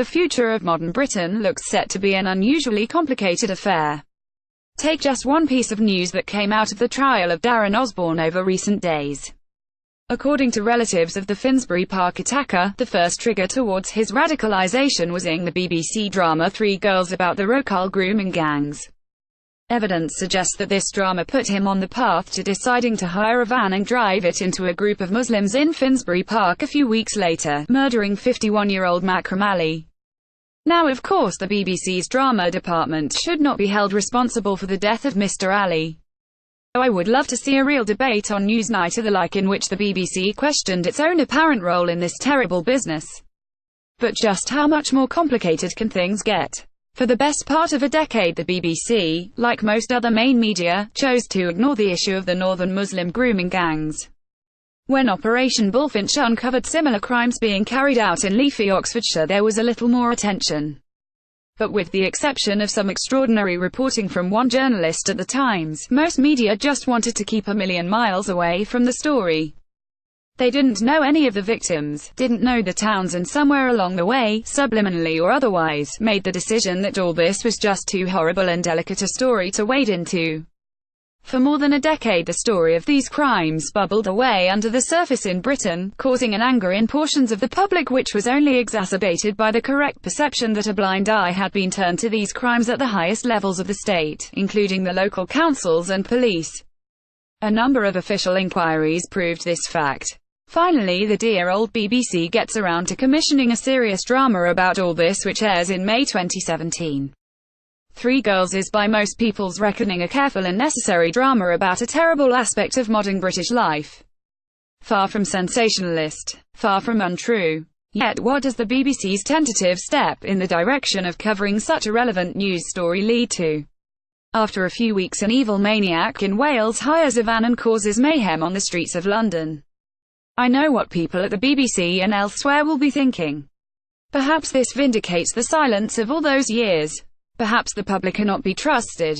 The future of modern Britain looks set to be an unusually complicated affair. Take just one piece of news that came out of the trial of Darren Osborne over recent days. According to relatives of the Finsbury Park attacker, the first trigger towards his radicalisation was in the BBC drama Three Girls about the Rocale grooming gangs. Evidence suggests that this drama put him on the path to deciding to hire a van and drive it into a group of Muslims in Finsbury Park a few weeks later, murdering 51-year-old Makram Ali. Now, of course, the BBC's drama department should not be held responsible for the death of Mr. Ali. I would love to see a real debate on Newsnight or the like in which the BBC questioned its own apparent role in this terrible business. But just how much more complicated can things get? For the best part of a decade the BBC, like most other main media, chose to ignore the issue of the northern Muslim grooming gangs. When Operation Bullfinch uncovered similar crimes being carried out in leafy Oxfordshire, there was a little more attention. But with the exception of some extraordinary reporting from one journalist at the Times, most media just wanted to keep a million miles away from the story. They didn't know any of the victims, didn't know the towns, and somewhere along the way, subliminally or otherwise, made the decision that all this was just too horrible and delicate a story to wade into. For more than a decade the story of these crimes bubbled away under the surface in Britain, causing an anger in portions of the public which was only exacerbated by the correct perception that a blind eye had been turned to these crimes at the highest levels of the state, including the local councils and police. A number of official inquiries proved this fact. Finally, the dear old BBC gets around to commissioning a serious drama about all this, which airs in May 2017. Three Girls is by most people's reckoning a careful and necessary drama about a terrible aspect of modern British life. Far from sensationalist, far from untrue. Yet what does the BBC's tentative step in the direction of covering such a relevant news story lead to? After a few weeks, an evil maniac in Wales hires a van and causes mayhem on the streets of London. I know what people at the BBC and elsewhere will be thinking. Perhaps this vindicates the silence of all those years. Perhaps the public cannot be trusted.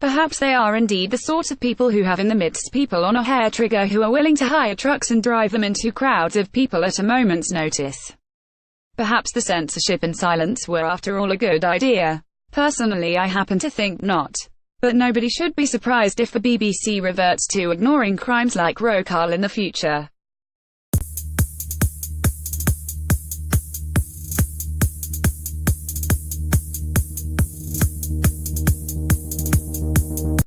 Perhaps they are indeed the sort of people who have in the midst people on a hair trigger who are willing to hire trucks and drive them into crowds of people at a moment's notice. Perhaps the censorship and silence were after all a good idea. Personally, I happen to think not. But nobody should be surprised if the BBC reverts to ignoring crimes like Rocale in the future.